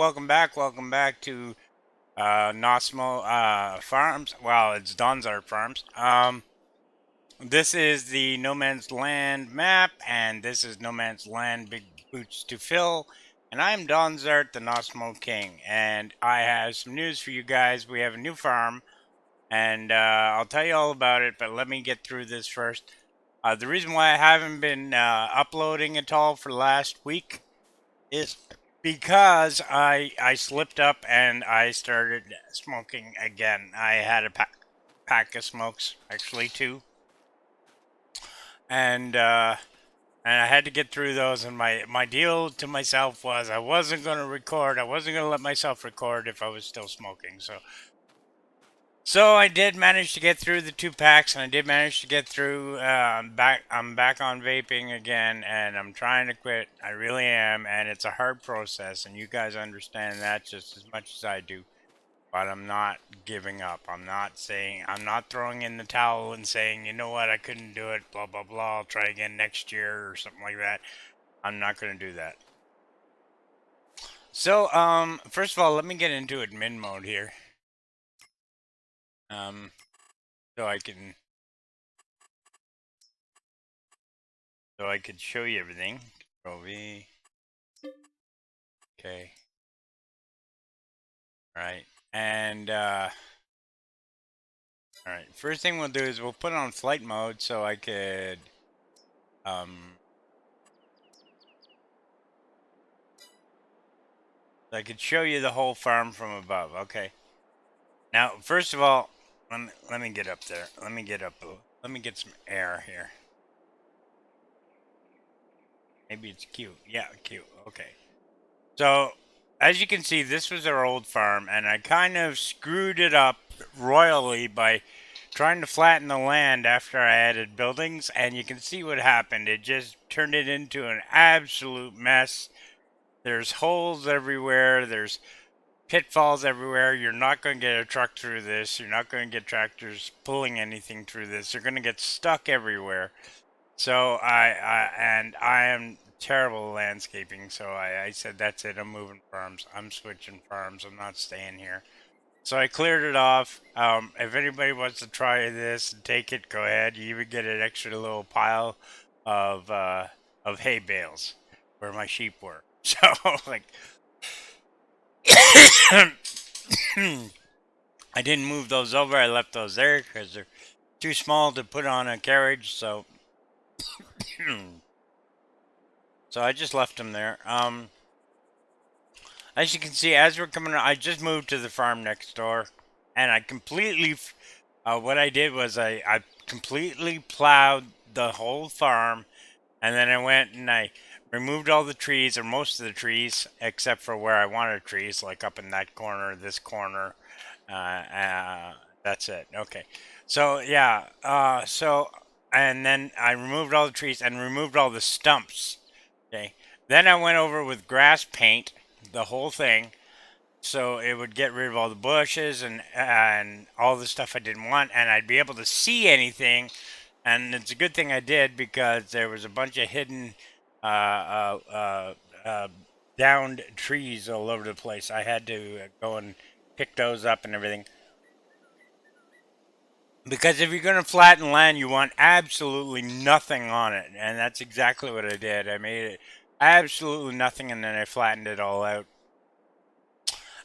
welcome back to Nosmo Farms. Well, it's Donzart Farms. This is the No Man's Land map, and this is No Man's Land Big Boots to Fill. And I'm Donzart, the Nosmo King, and I have some news for you guys. We have a new farm, and I'll tell you all about it, but let me get through this first. The reason why I haven't been uploading at all for the last week is because I slipped up and I started smoking again. I had a pack of smokes, actually two, and I had to get through those. And my deal to myself was I wasn't going to record. I wasn't going to let myself record if I was still smoking. So I did manage to get through the two packs, and I did manage to get through. I'm back on vaping again, and I'm trying to quit. I really am, and it's a hard process, and you guys understand that just as much as I do. But I'm not giving up. I'm not throwing in the towel and saying, you know what, I couldn't do it. Blah blah blah. I'll try again next year or something like that. I'm not going to do that. So, first of all, let me get into admin mode here. Um, so I can So I could show you everything. Control V. Okay. Right. And all right. First thing we'll do is we'll put it on flight mode so I could um show you the whole farm from above. Okay. Now, first of all, let me get up there. Let me get up. Let me get some air here. Maybe it's cute. Yeah, cute. Okay. So, as you can see, this was our old farm, and I kind of screwed it up royally by trying to flatten the land after I added buildings, and you can see what happened. It just turned it into an absolute mess. There's holes everywhere. There's pitfalls everywhere. You're not going to get a truck through this. You're not going to get tractors pulling anything through this. You're going to get stuck everywhere. So I am terrible at landscaping. So I said, that's it. I'm moving farms. I'm switching farms. I'm not staying here. So I cleared it off. If anybody wants to try this and take it, go ahead. You even get an extra little pile of hay bales where my sheep were. So like, I didn't move those over. I left those there because they're too small to put on a carriage. So so I just left them there. As you can see, as we're coming, I just moved to the farm next door, and I completely. What I did was I completely plowed the whole farm, and then I went and I removed all the trees, or most of the trees, except for where I wanted trees, like up in that corner, this corner. That's it. Okay. So yeah. And then I removed all the trees and removed all the stumps. Okay. Then I went over with grass paint, the whole thing, so it would get rid of all the bushes and all the stuff I didn't want, and I'd be able to see anything. And it's a good thing I did because there was a bunch of hidden, uh, uh, uh, uh, downed trees all over the place. I had to go and pick those up and everything. Because if you're going to flatten land, you want absolutely nothing on it, and that's exactly what I did. I made it absolutely nothing, and then I flattened it all out.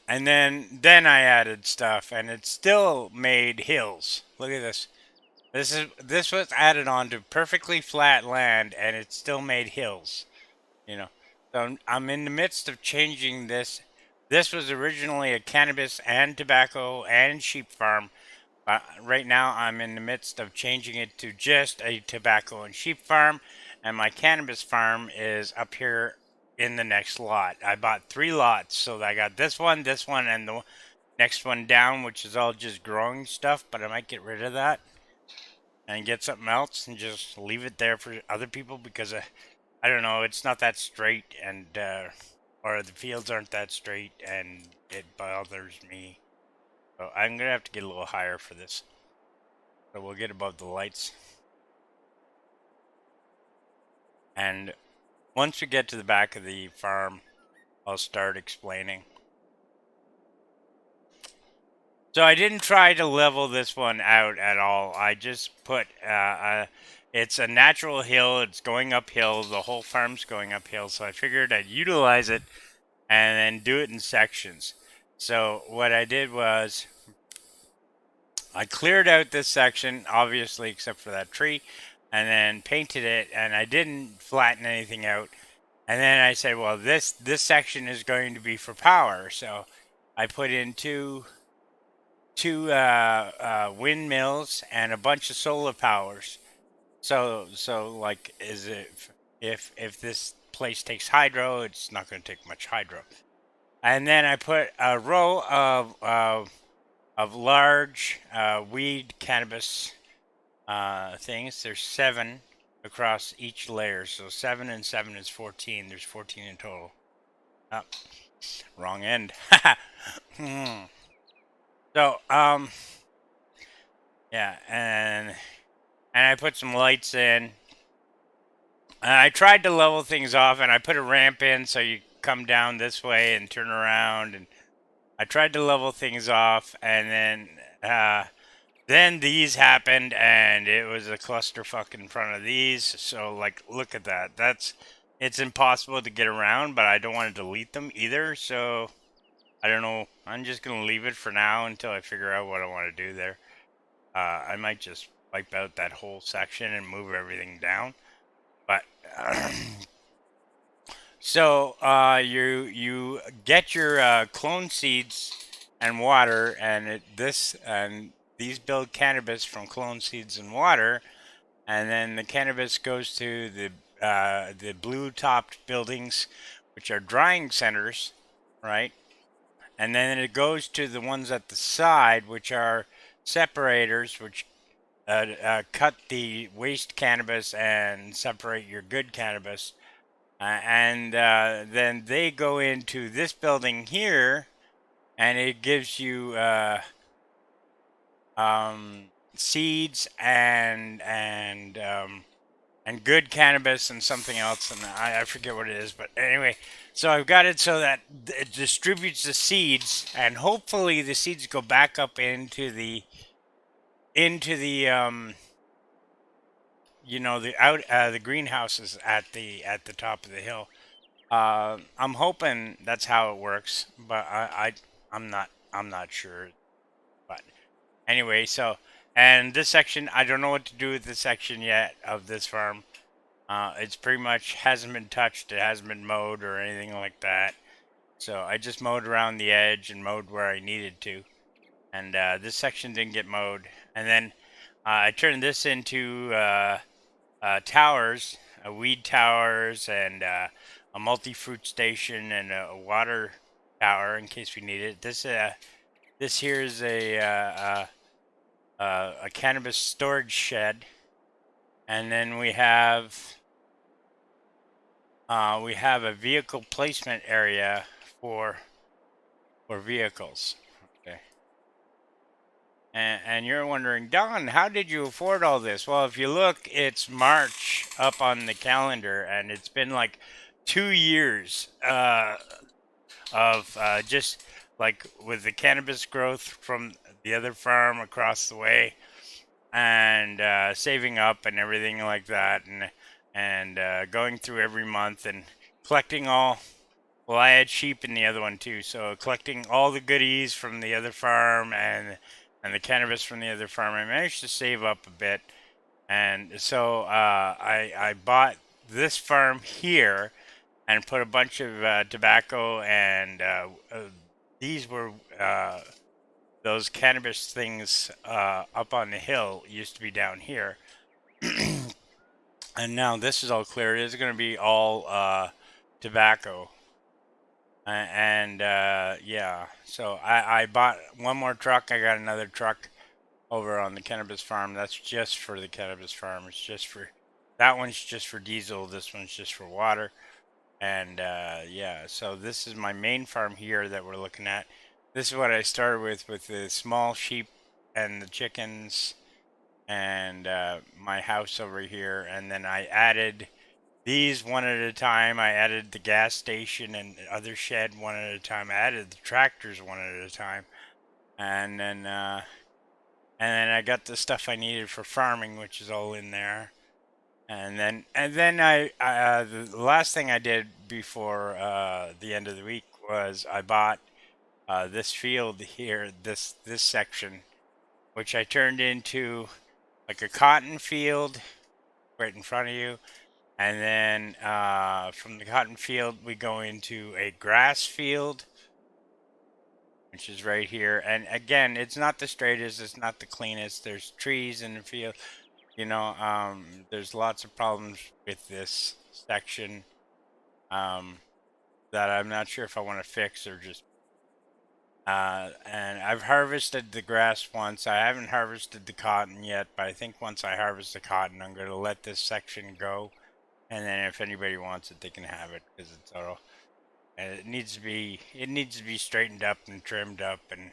And then I added stuff, and it still made hills. Look at this. This was added on to perfectly flat land, and it still made hills. You know, so I'm in the midst of changing this. This was originally a cannabis and tobacco and sheep farm. Right now, I'm in the midst of changing it to just a tobacco and sheep farm, and my cannabis farm is up here in the next lot. I bought three lots, so I got this one, and the next one down, which is all just growing stuff, but I might get rid of that and get something else and just leave it there for other people because I don't know, it's not that straight, and or the fields aren't that straight, and it bothers me. So I'm gonna have to get a little higher for this. So we'll get above the lights. And once we get to the back of the farm, I'll start explaining. So I didn't try to level this one out at all. I just put it's a natural hill. It's going uphill. The whole farm's going uphill. So I figured I'd utilize it and then do it in sections. So what I did was I cleared out this section, obviously, except for that tree, and then painted it. And I didn't flatten anything out. And then I said, well, this section is going to be for power. So I put in two windmills and a bunch of solar powers. So like, is it if this place takes hydro, it's not going to take much hydro. And then I put a row of large weed cannabis things. There's 7 across each layer, so 7 and 7 is 14. There's 14 in total. Oh, wrong end. So yeah, and I put some lights in. And I tried to level things off, and I put a ramp in so you come down this way and turn around. And I tried to level things off, and then these happened, and it was a clusterfuck in front of these. So like, look at that. It's impossible to get around, but I don't want to delete them either. So I don't know. I'm just gonna leave it for now until I figure out what I want to do there. I might just wipe out that whole section and move everything down. But so you get your clone seeds and water, and these build cannabis from clone seeds and water, and then the cannabis goes to the blue topped buildings, which are drying centers, right? And then it goes to the ones at the side, which are separators, which cut the waste cannabis and separate your good cannabis. And then they go into this building here, and it gives you seeds and good cannabis and something else, and I forget what it is, but anyway, so I've got it so that it distributes the seeds, and hopefully the seeds go back up into the the greenhouses at the top of the hill. I'm hoping that's how it works, but I'm not sure. But anyway, so and this section, I don't know what to do with this section yet of this farm. It's pretty much hasn't been touched. It hasn't been mowed or anything like that. So I just mowed around the edge and mowed where I needed to. And this section didn't get mowed. And then I turned this into towers, weed towers, and a multi-fruit station and a water tower in case we need it. This here is a cannabis storage shed, and then we have a vehicle placement area for vehicles. Okay. And you're wondering, Don, how did you afford all this? Well, if you look, it's March up on the calendar, and it's been like 2 years of just like with the cannabis growth from the other farm across the way, and saving up and everything like that, and going through every month and collecting all. Well, I had sheep in the other one too, so collecting all the goodies from the other farm and the cannabis from the other farm. I managed to save up a bit, and so I bought this farm here and put a bunch of tobacco, and these were those cannabis things up on the hill. Used to be down here. And now this is all clear. It is going to be all tobacco. And yeah, so I bought one more truck. I got another truck over on the cannabis farm. That's just for the cannabis farm. It's just for that one's just for diesel. This one's just for water. And yeah, so this is my main farm here that we're looking at. This is what I started with the small sheep and the chickens and my house over here. And then I added these one at a time. I added the gas station and the other shed one at a time. I added the tractors one at a time. and then I got the stuff I needed for farming, which is all in there. And then the last thing I did before the end of the week was I bought this field here, this section, which I turned into like a cotton field right in front of you. And then from the cotton field, we go into a grass field, which is right here. And again, it's not the straightest, it's not the cleanest. There's trees in the field. There's lots of problems with this section that I'm not sure if I want to fix or just. And I've harvested the grass once. I haven't harvested the cotton yet, but I think once I harvest the cotton, I'm going to let this section go. And then if anybody wants it, they can have it because it's all. And it needs to be straightened up and trimmed up and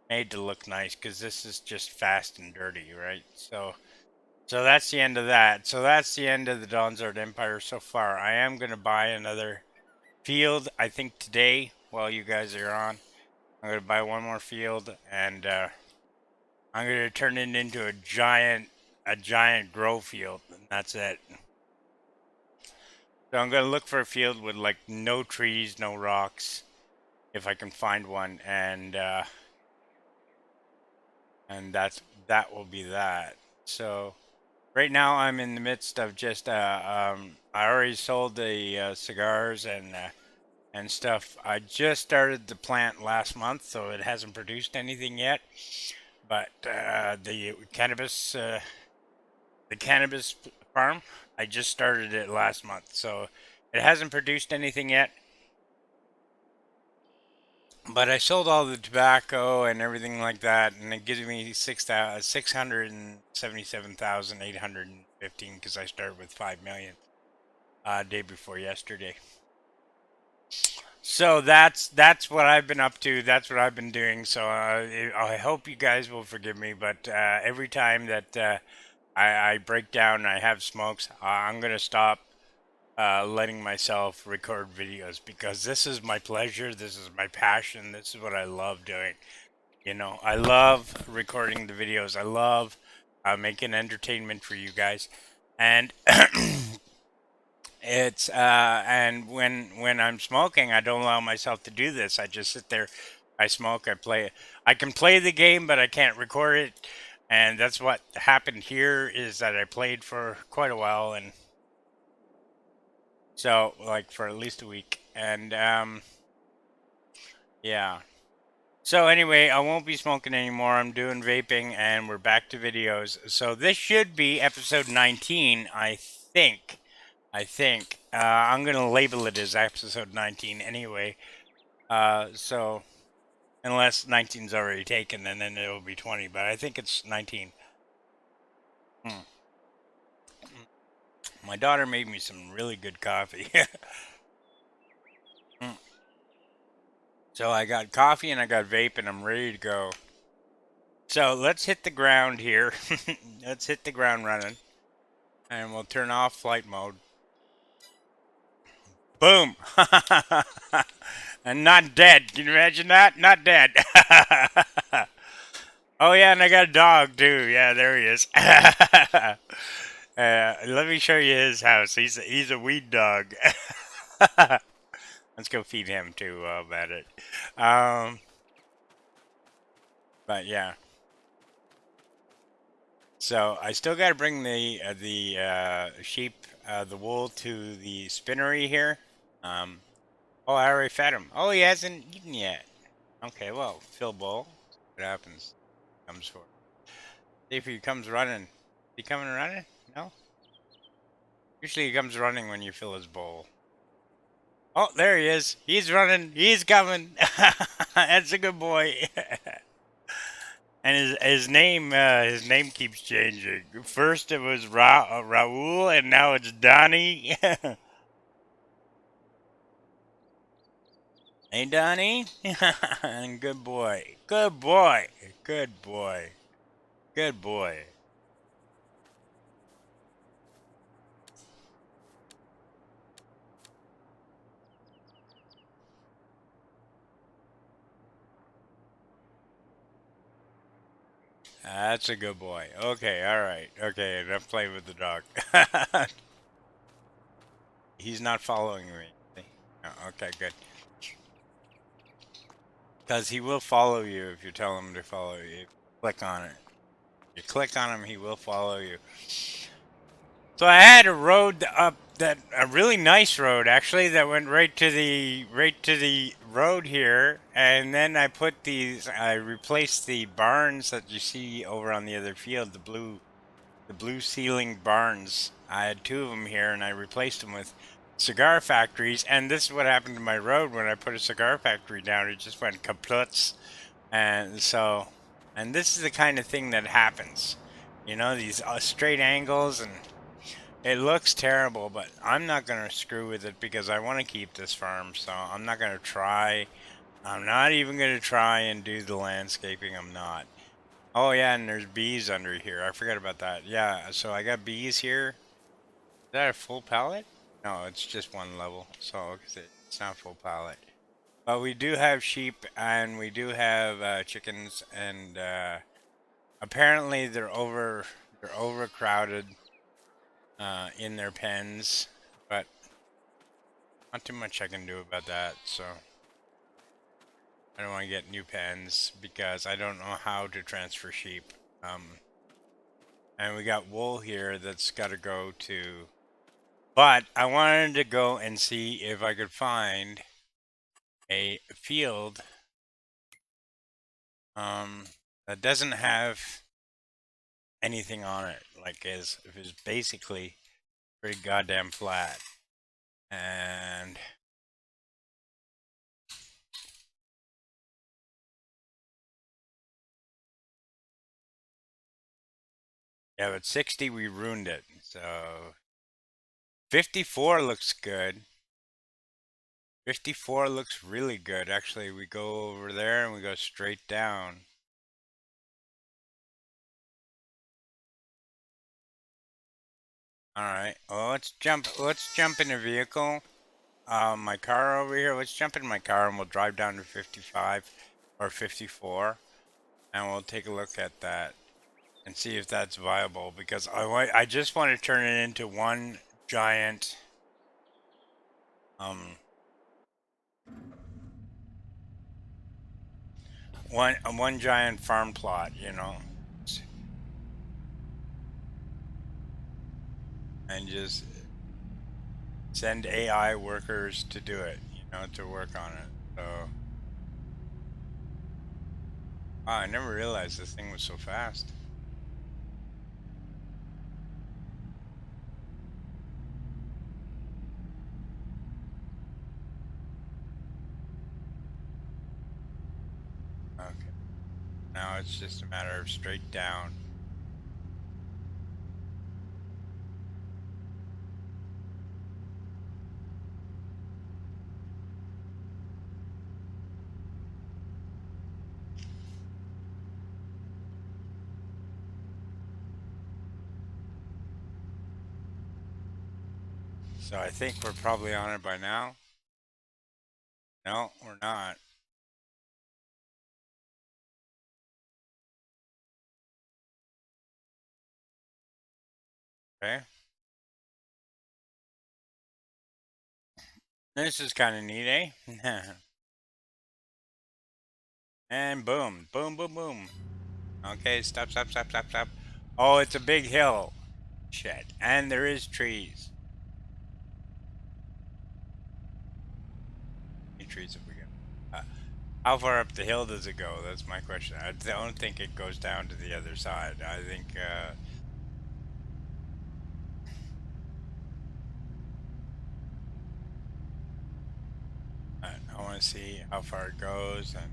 made to look nice because this is just fast and dirty, right? So that's the end of that. So that's the end of the Donzard Empire so far. I am going to buy another field, I think today, while you guys are on. I'm going to buy one more field, and I'm going to turn it into a giant grow field, and that's it. So I'm going to look for a field with like no trees, no rocks, if I can find one, and that will be that. So right now I'm in the midst of just I already sold the cigars and stuff. I just started the plant last month, so it hasn't produced anything yet. But the cannabis farm, I just started it last month, so it hasn't produced anything yet. But I sold all the tobacco and everything like that, and it gives me 677,815 because I started with 5 million day before yesterday. So that's what I've been up to. That's what I've been doing. So I hope you guys will forgive me. But every time that I break down and I have smokes, I'm gonna stop letting myself record videos because this is my pleasure. This is my passion. This is what I love doing. I love recording the videos. I love making entertainment for you guys, and and when I'm smoking, I don't allow myself to do this. I just sit there, I smoke, I play. I can play the game, but I can't record it, and that's what happened here. Is that I played for quite a while, and so like for at least a week, and yeah. So anyway, I won't be smoking anymore. I'm doing vaping, and we're back to videos. So this should be episode 19, I think. I'm gonna label it as episode 19 anyway. So unless 19's already taken, and then it'll be 20. But I think it's 19. Hmm. My daughter made me some really good coffee. Hmm. So I got coffee and I got vape, and I'm ready to go. So let's hit the ground here. Let's hit the ground running, and we'll turn off flight mode. Boom! And not dead. Can you imagine that? Not dead. Oh yeah, and I got a dog too. Yeah, there he is. Let me show you his house. He's a weed dog. Let's go feed him too while I'm at it. Um, but yeah. So I still got to bring the sheep, the wool to the spinnery here. Um, oh, I already fed him. Oh, he hasn't eaten yet. Okay, well, fill bowl. What happens? Comes for. See if he comes running. Is he coming running? No. Usually he comes running when you fill his bowl. Oh, there he is. He's running. He's coming. That's a good boy. And his name keeps changing. First it was Raul, and now it's Donnie. Hey, Donnie. Good boy. Good boy. Good boy. Good boy. That's a good boy. Okay, all right. Okay, enough playing with the dog. He's not following me. Oh, okay, good. Because he will follow you if you tell him to follow you. Click on it. You click on him, he will follow you. So I had a road up that a really nice road actually that went right to the road here, and then I replaced the barns that you see over on the other field, the blue ceiling barns. I had two of them here, and I replaced them with cigar factories. And this is what happened to my road when I put a cigar factory down. It just went kaputs. And so, and this is the kind of thing that happens. These straight angles, and it looks terrible, but I'm not going to screw with it because I want to keep this farm. So I'm not going to try. I'm not even going to try and do the landscaping. I'm not. Oh yeah, and there's bees under here. I forgot about that. Yeah, so I got bees here. Is that a full pallet? No, it's just one level, so it's not full pallet. But we do have sheep and we do have chickens, and apparently they're overcrowded in their pens, but not too much I can do about that. So I don't want to get new pens because I don't know how to transfer sheep. And we got wool here that's got to go to. But I wanted to go and see if I could find a field um, that doesn't have anything on it, like is basically pretty goddamn flat. And yeah, but 60 we ruined it. So 54 looks good. 54 looks really good. Actually, we go over there and we go straight down. All right. Well, let's jump. Let's jump in a vehicle. My car over here. Let's jump in my car and we'll drive down to 55 or 54, and we'll take a look at that and see if that's viable. Because I just want to turn it into giant, um, one giant farm plot, and just send AI workers to do it, to work on it. So, wow, I never realized this thing was so fast. Okay, now it's just a matter of straight down. So I think we're probably on it by now. No, we're not. Okay. This is kind of neat, eh? And boom, boom, boom, boom. Okay, stop, stop, stop, stop, stop. Oh, it's a big hill. Shit. And there is trees. How many trees have we got? How far up the hill does it go? That's my question. I don't think it goes down to the other side. I think, I want to see how far it goes, and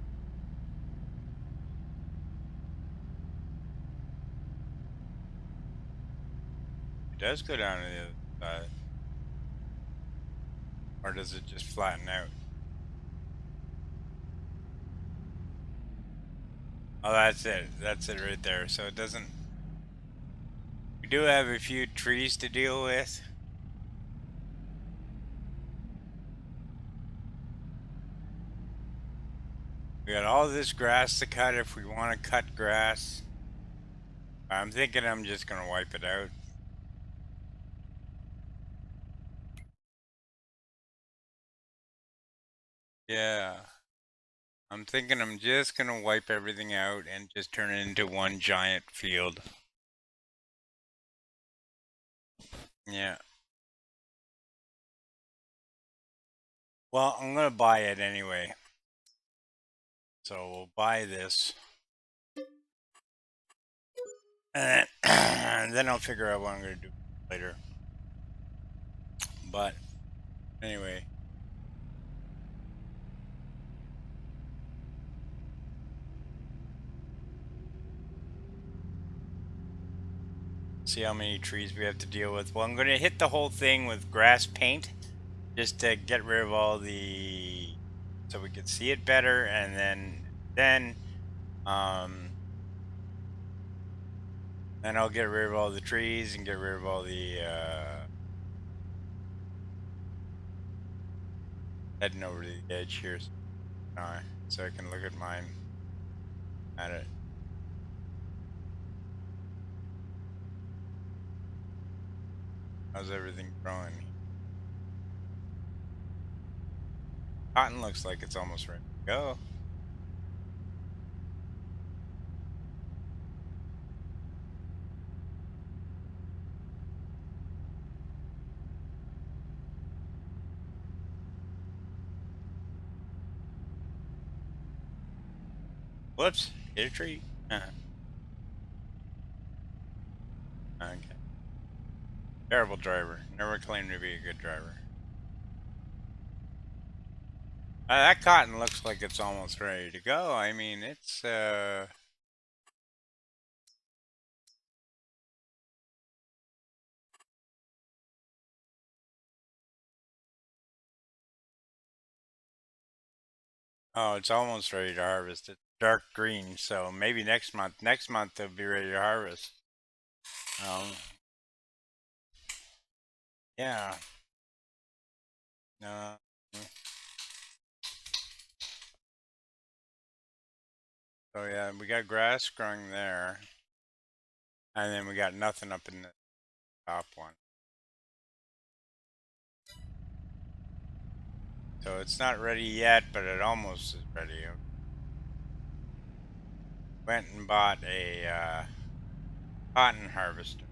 it does go down to the other side. Or does it just flatten out? Oh, that's it. That's it right there. So it doesn't. We do have a few trees to deal with. We got all this grass to cut if we want to cut grass. I'm thinking I'm just gonna wipe it out. Yeah. I'm thinking I'm just gonna wipe everything out and just turn it into one giant field. Yeah. Well, I'm gonna buy it anyway. So we'll buy this. And then, and then I'll figure out what I'm gonna do later. But anyway. See how many trees we have to deal with. Well, I'm gonna hit the whole thing with grass paint just to get rid of all the so we can see it better, and um then I'll get rid of all the trees and get rid of all the heading over to the edge here so I can look at mine at it. How's everything growing? Cotton looks like it's almost ready to go. Whoops, hit a tree. Okay. Terrible driver. Never claimed to be a good driver. That cotton looks like it's almost ready to go. I mean, it's oh, it's almost ready to harvest. It's dark green, so maybe next month they'll be ready to harvest. Um, yeah. Uh, so yeah, we got grass growing there, and then we got nothing up in the top one. So it's not ready yet, but it almost is ready. Went and bought a cotton harvester.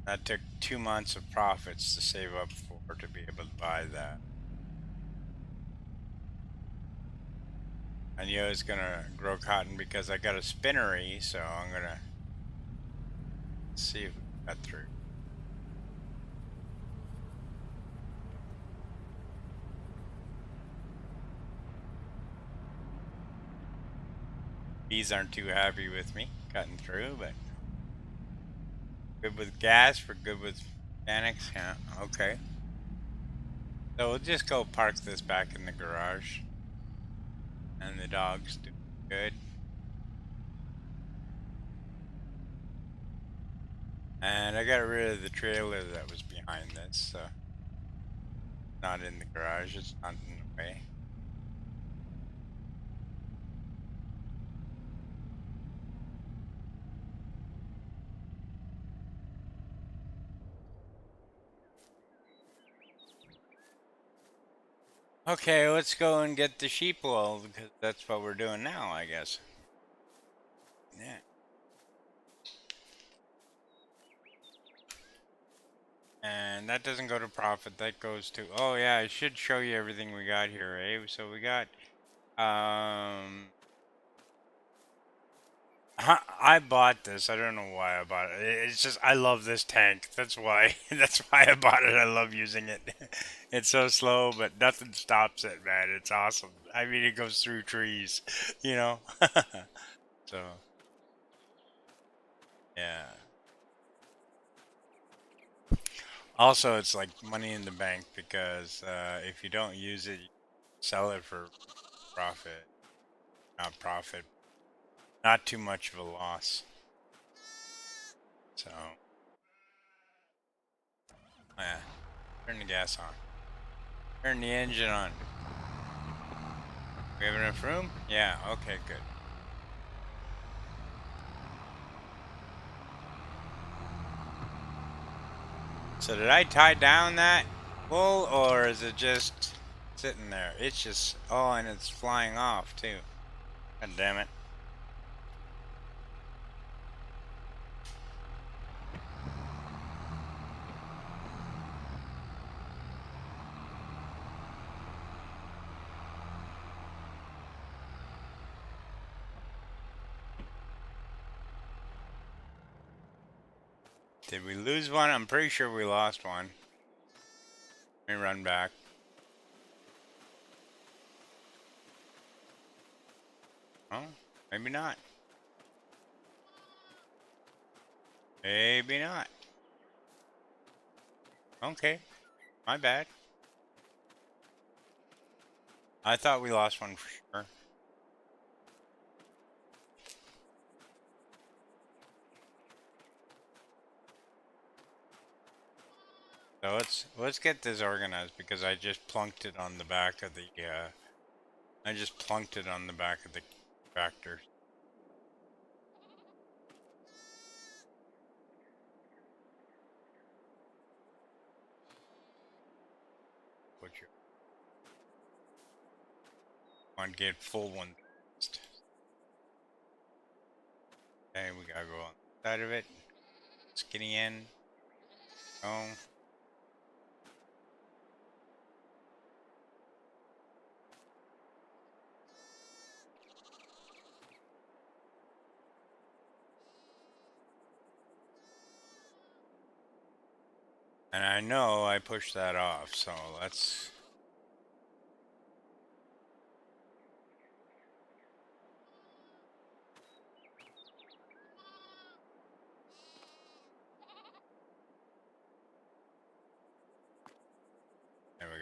That took 2 months of profits to save up for to be able to buy that. I knew I was gonna grow cotton because I got a spinnery, so I'm gonna see if we got through. Bees aren't too happy with me cutting through, but good with gas, we're good with mechanics. Yeah, okay. So we'll just go park this back in the garage, and the dogs do good. And I got rid of the trailer that was behind this, so not in the garage, it's not in the way. Okay, let's go and get the sheep wool because that's what we're doing now, I guess. Yeah. And that doesn't go to profit, that goes to, oh yeah, I should show you everything we got here, eh? So we got, I bought this. I don't know why I bought it. It's just I love this tank. That's why. That's why I bought it. I love using it. It's so slow, but nothing stops it, man. It's awesome. I mean, it goes through trees, you know. So yeah. Also, it's like money in the bank because if you don't use it, you sell it for profit. Not profit. Not too much of a loss. So yeah. Turn the gas on. Turn the engine on. We have enough room? Yeah, okay, good. So did I tie down that wool, or is it just sitting there? It's just, oh, and it's flying off too. God damn it. Did we lose one? I'm pretty sure we lost one. Let me run back. Oh, maybe not. Maybe not. Okay, my bad. I thought we lost one for sure. So let's get this organized because I just plunked it on the back of the I just plunked it on the back of the tractor. Put your on get full one. Okay, we gotta go on the side of it. Skinny end. Oh. And I know I pushed that off, so let's. There we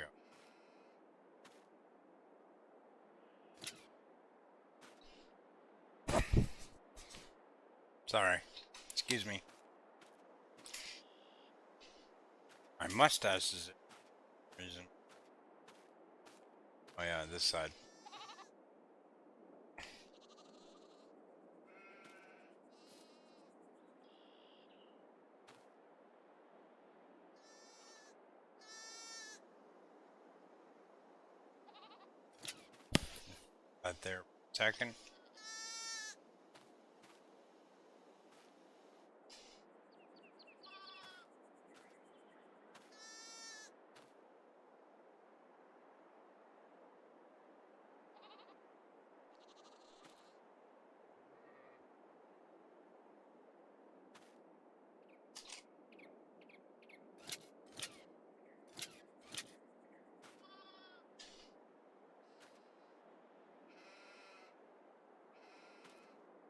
go. Sorry. Excuse me. My mustache is a reason. Oh yeah, this side. Right there. Second.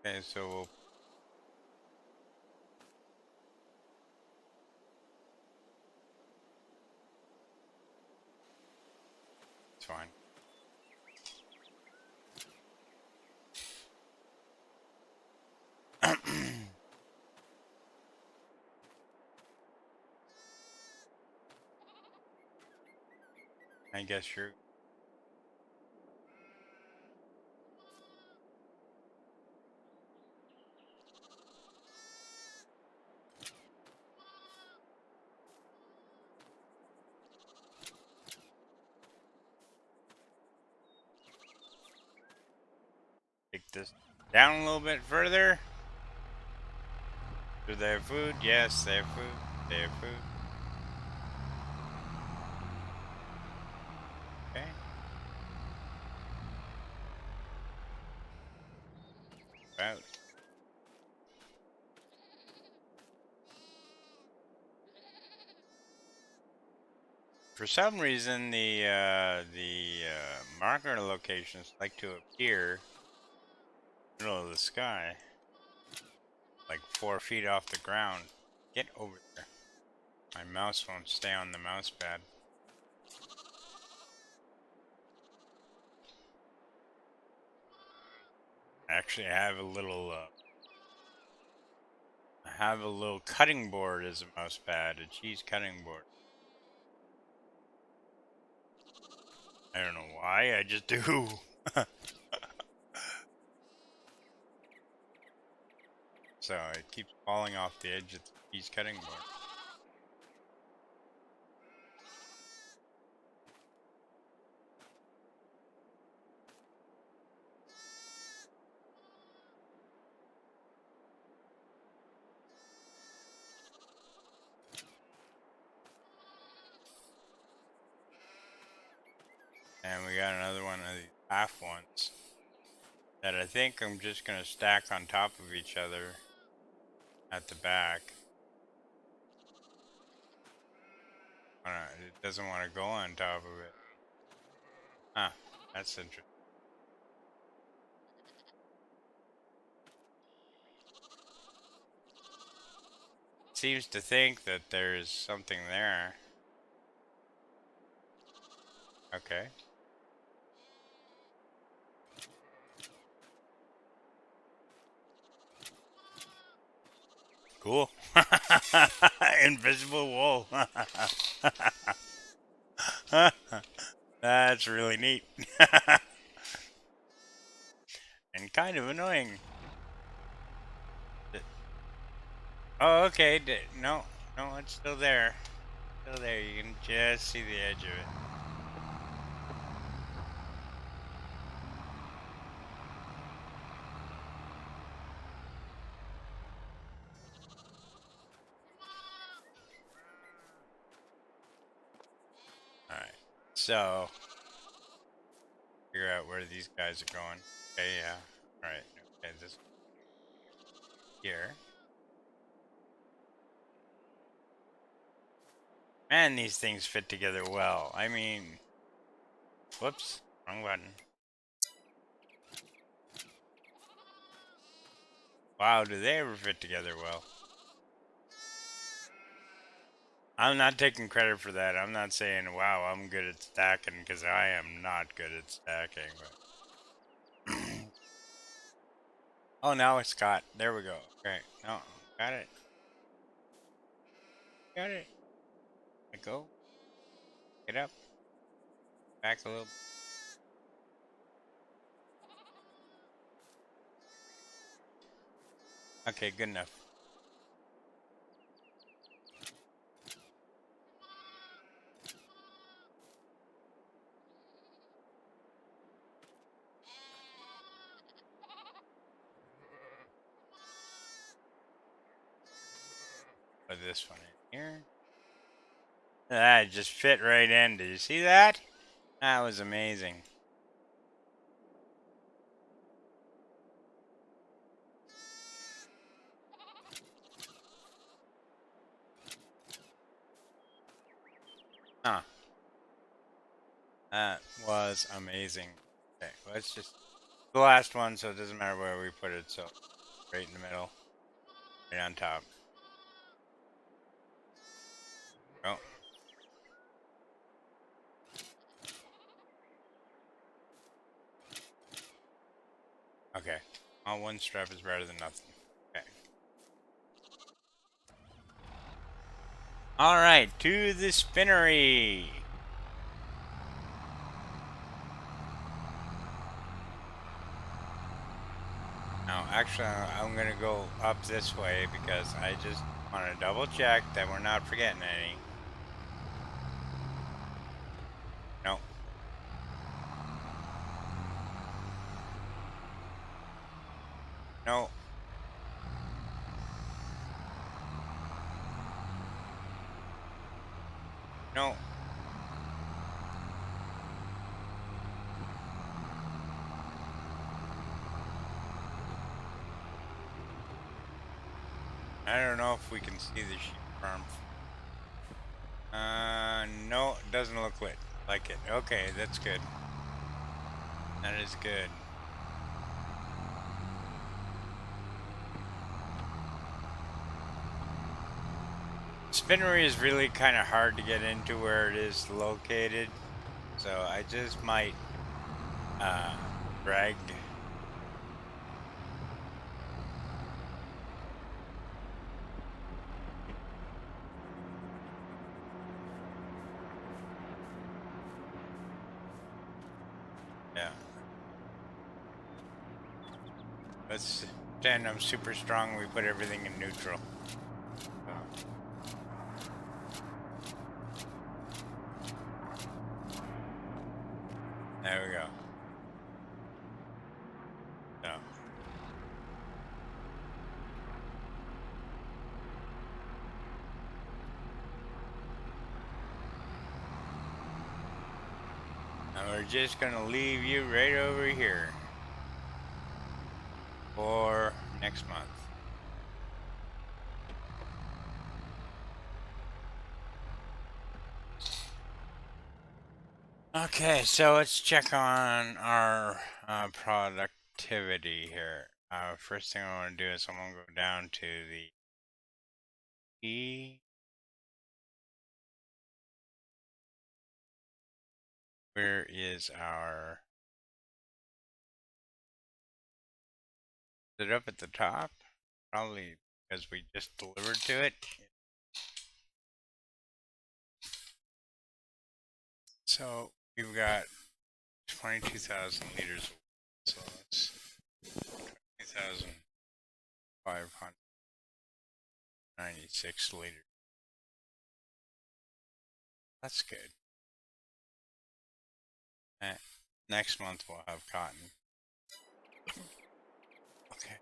Okay, so it's fine. I guess you're. Take this down a little bit further. Do they have food? Yes, they have food. They have food. Okay. Out. For some reason, the marker locations like to appear in the middle of the sky, like 4 feet off the ground. Get over there. My mouse won't stay on the mouse pad. Actually, I have a little cutting board as a mouse pad, a cheese cutting board. I don't know why, I just do. So it keeps falling off the edge of the cheese cutting board. And we got another one of these half ones that I think I'm just going to stack on top of each other at the back. It doesn't want to go on top of it. Huh, that's interesting. Seems to think that there's something there. Okay. Cool. Invisible wool. That's really neat. And kind of annoying. Oh, okay. No, no, it's still there. Still there. You can just see the edge of it. Alright. So, figure out where these guys are going. Okay, yeah. Alright. Okay, this here. Man, these things fit together well. I mean, whoops, wrong button. Wow, do they ever fit together well? I'm not taking credit for that. I'm not saying, wow, I'm good at stacking, because I am not good at stacking. But oh, now it's got. There we go. Okay, no, got it. Got it. Let go. Get up. Back a little. Okay, good enough. Put this one in here. That just fit right in. Did you see that? That was amazing. Huh. That was amazing. Okay, let's just the last one, so it doesn't matter where we put it. So right in the middle, right on top. Oh, okay. All one strap is better than nothing. Okay. All right, to the spinnery. Now, actually, I'm gonna go up this way because I just want to double check that we're not forgetting any. No. No. No. I don't know if we can see the sheep farm. No, it doesn't look like it. Okay, that's good. That is good. Spinnery is really kind of hard to get into where it is located, so I just might drag. Yeah. Let's pretend I'm super strong. We put everything in neutral. There we go. So. Now we're just gonna leave you right over here for next month. Okay, so let's check on our productivity here. First thing I want to do is I'm going to go down to the E. Where is our... Is it up at the top? Probably because we just delivered to it. So we've got 22,000 liters. So that's 2,596 liters. That's good. Next month we'll have cotton. Okay.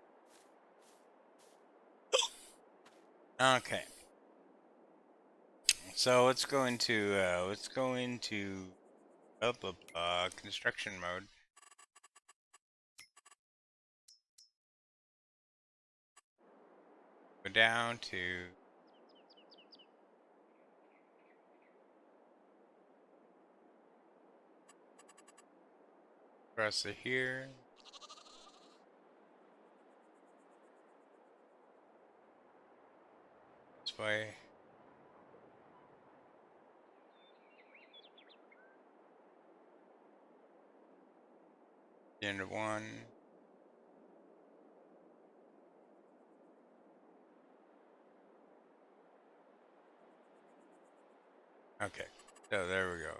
Okay. So let's go into construction mode. Go down to press it here. This way. The end of one. Okay, so there we go.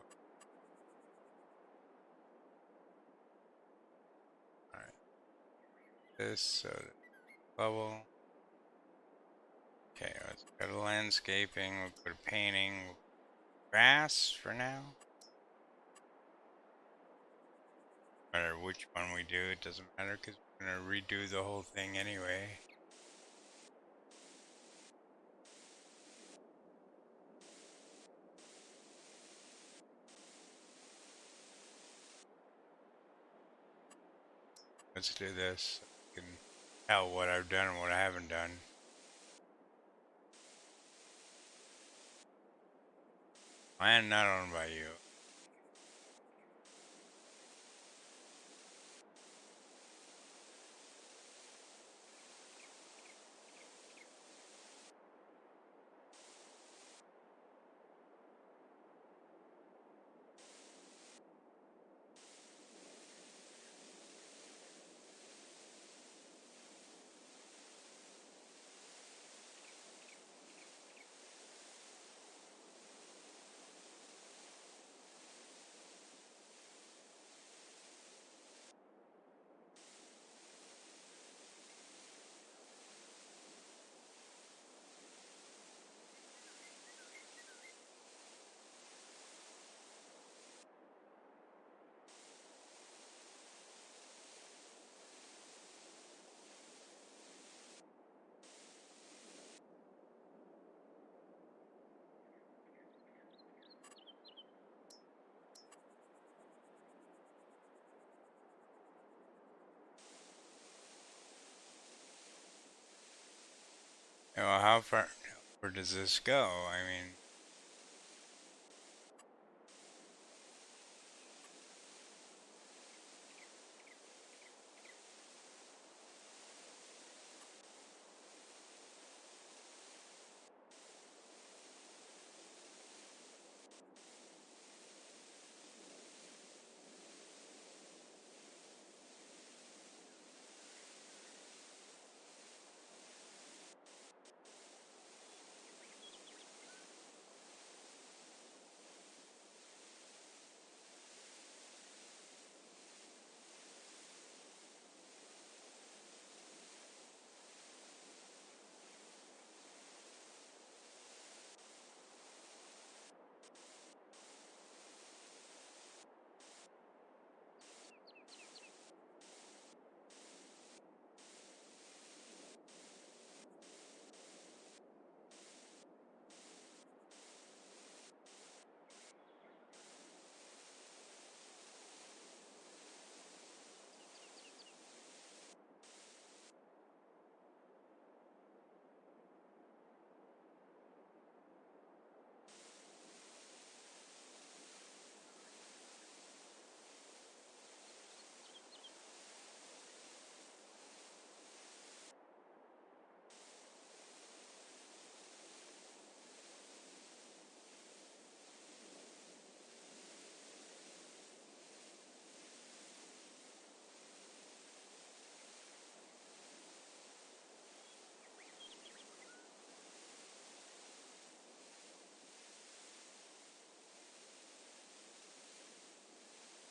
Alright. This, so level. Okay, let's go to landscaping, we'll put a painting, grass for now. No matter which one we do, it doesn't matter because we're going to redo the whole thing anyway. Let's do this. You can tell what I've done and what I haven't done. Land not owned by you. Well, how far where does this go? I mean,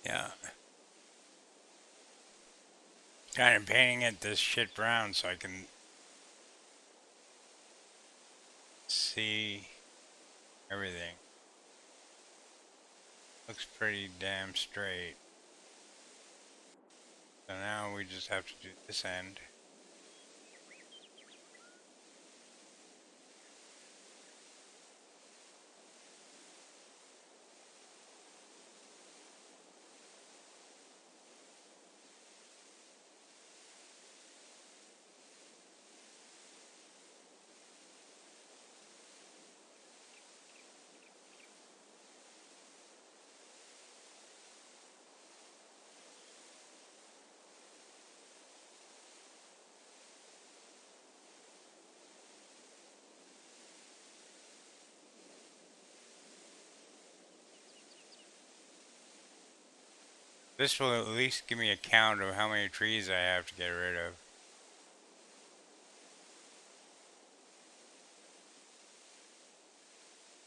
Yeah. Kind of painting it this shit brown so I can see everything. Looks pretty damn straight. So now we just have to do this end. This will at least give me a count of how many trees I have to get rid of.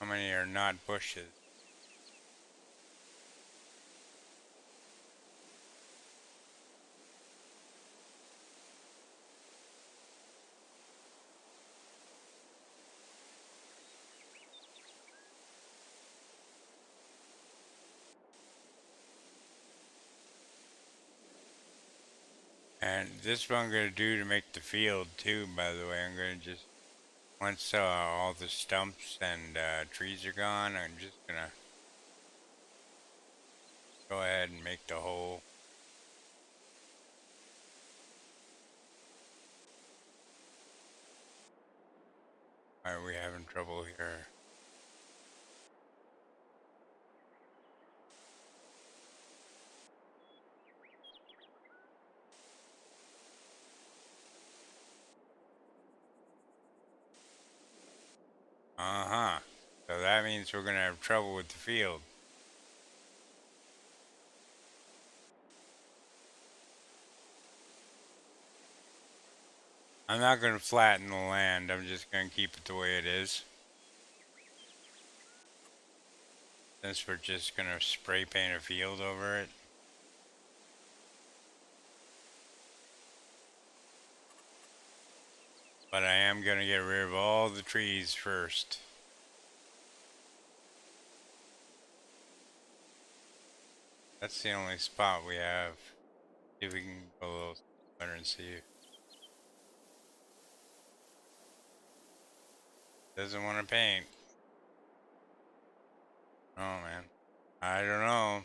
How many are not bushes? And this is what I'm going to do to make the field too, by the way. I'm going to just, once all the stumps and trees are gone, I'm just going to go ahead and make the hole. Why are we having trouble here? Uh-huh. So that means we're going to have trouble with the field. I'm not going to flatten the land. I'm just going to keep it the way it is. Since we're just going to spray paint a field over it. But I am going to get rid of all the trees first. That's the only spot we have. See if we can go a little better and see. Doesn't want to paint. Oh man. I don't know.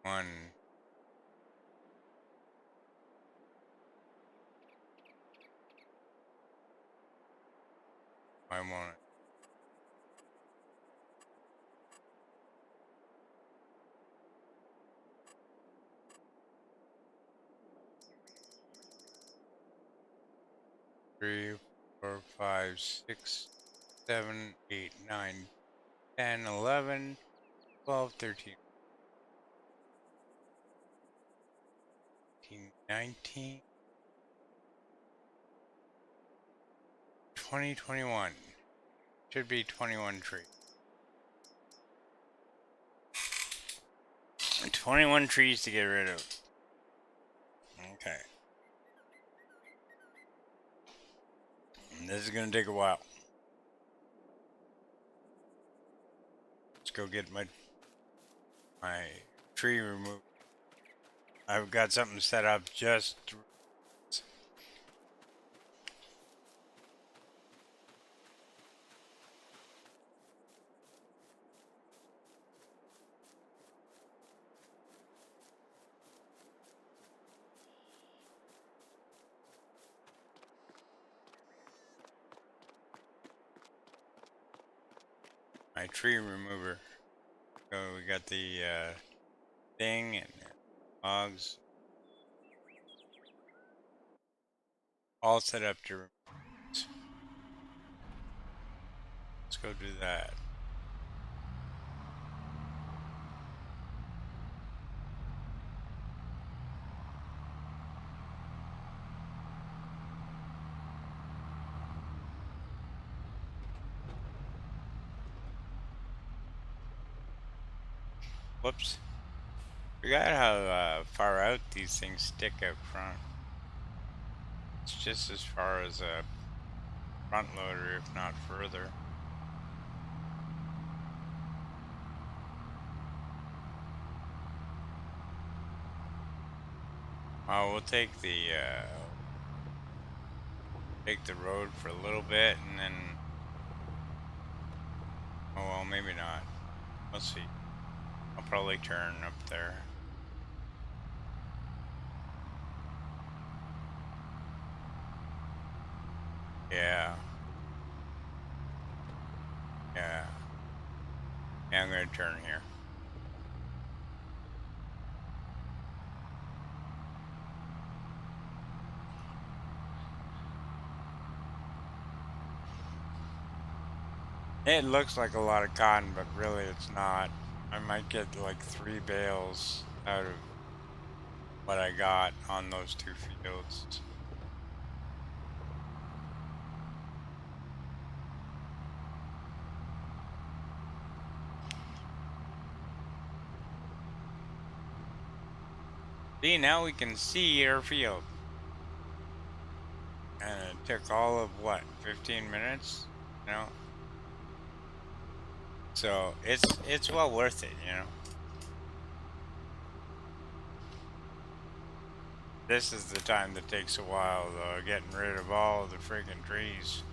One. Why won't it? Three, 4, 5, 6, 7, 8, 9, 10, 11, 12, 13, 14, 19, 20, 21. Should be 21 trees. 21 trees to get rid of. Okay. And this is gonna take a while. Let's go get my tree removed. I've got something set up just. My tree remover. So we got the thing and logs all set up to remove. Let's go do that. Whoops. Forgot how far out these things stick out front. It's just as far as a front loader, if not further. We'll take the road for a little bit, and then, oh well, maybe not. We'll see. I'll probably turn up there. Yeah. Yeah. Yeah, I'm gonna turn here. It looks like a lot of cotton, but really it's not. I might get like 3 bales out of what I got on those 2 fields. See, now we can see our field. And it took all of what, 15 minutes? You know? So it's well worth it, you know. This is the time that takes a while though, getting rid of all the friggin' trees.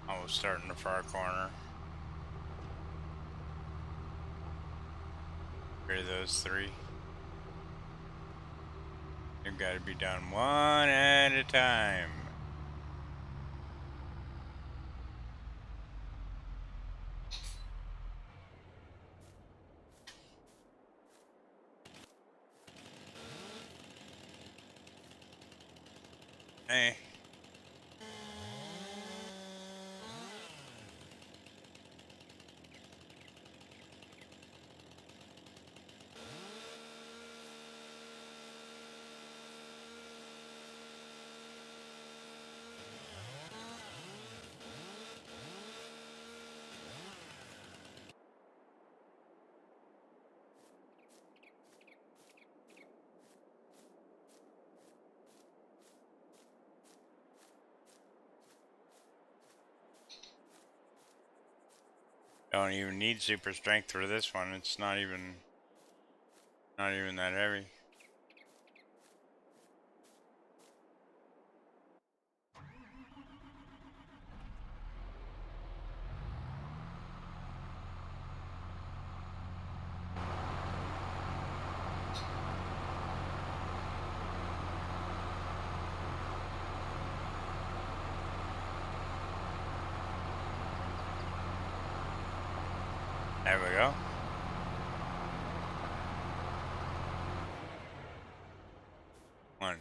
I was starting the far corner. Rid of those 3. They've got to be done one at a time. Hey. Don't even need super strength for this one. It's not even that heavy. There we go. One.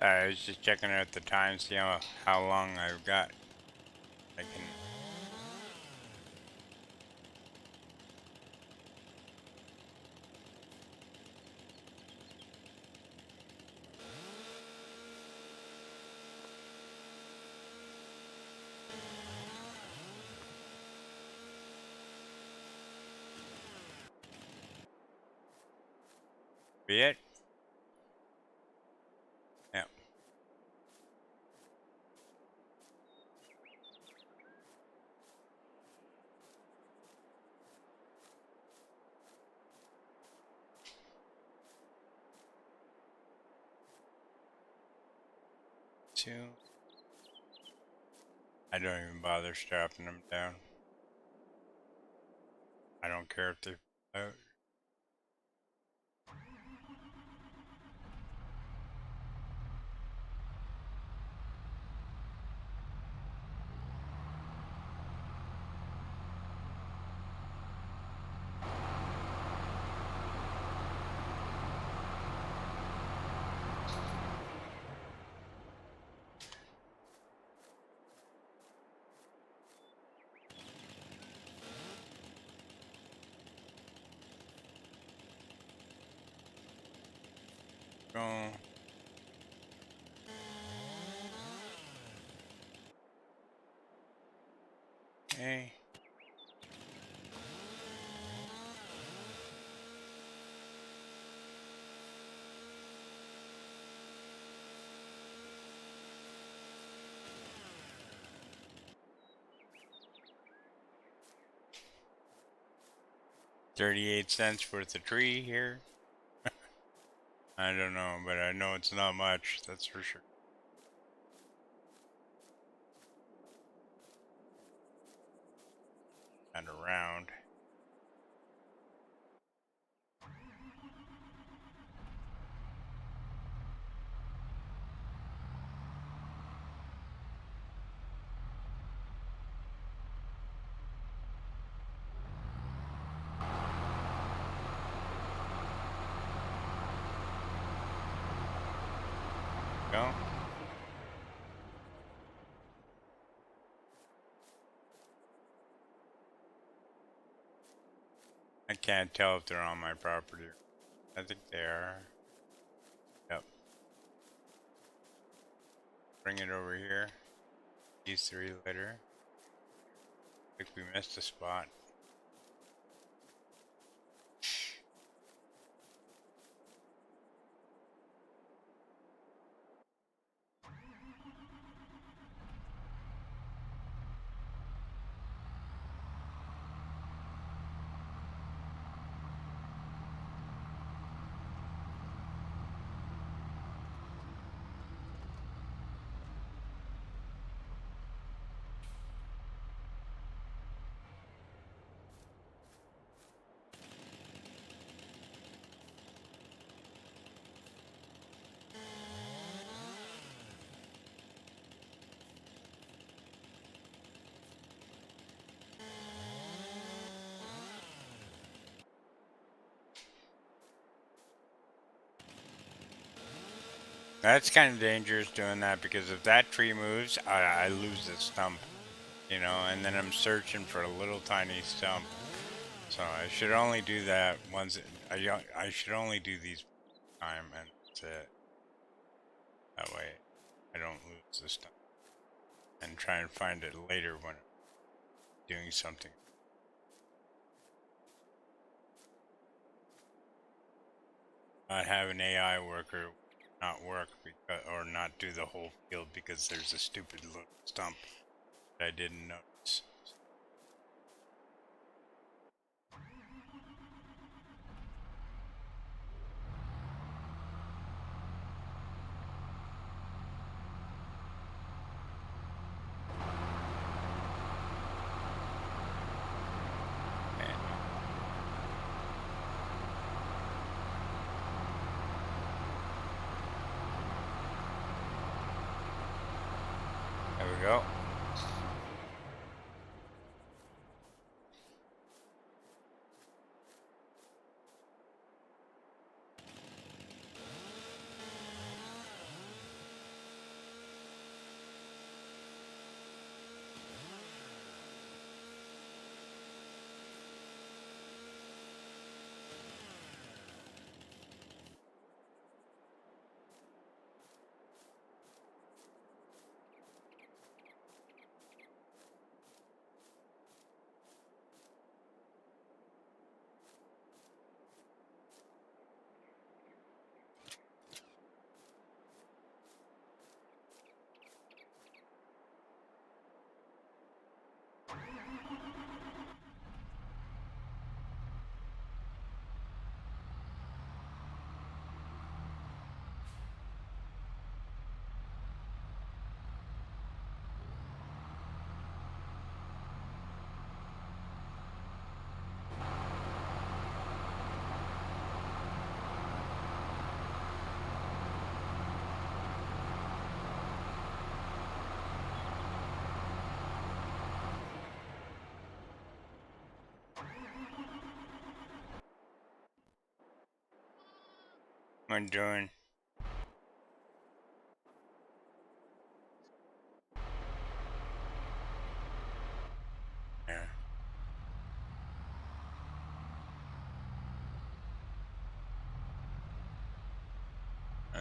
I was just checking out the time, see how long I've got. I can. Be it? Yeah. Two. I don't even bother strapping them down. I don't care if they're out. Go. Okay. $0.38 worth of tree here. I don't know, but I know it's not much, that's for sure. And around. Go. I can't tell if they're on my property. I think they are. Yep. Bring it over here. These three later. I think we missed a spot. That's kind of dangerous doing that because if that tree moves, I lose the stump, you know, and then I'm searching for a little tiny stump. So I should only do that once. I should only do these time, and that's it. That way, I don't lose the stump and try and find it later when I'm doing something. Not have an AI worker not work because, or not do the whole field because there's a stupid little stump that I didn't notice. There we go. What I'm doing. Yeah.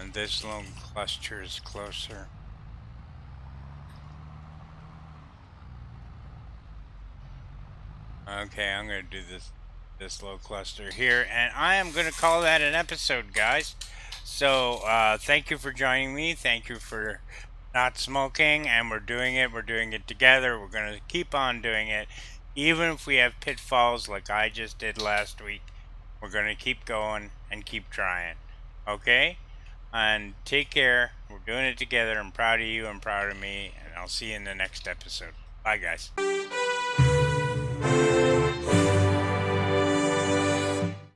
And this little cluster is closer. Okay, I'm gonna do this little cluster here, and I am gonna call that an episode, guys. So thank you for joining me. Thank you for not smoking, and we're doing it. We're doing it together. We're gonna keep on doing it, even if we have pitfalls like I just did last week. We're gonna keep going and keep trying. Okay, and take care. We're doing it together. I'm proud of you. I'm proud of me, and I'll see you in the next episode. Bye, guys.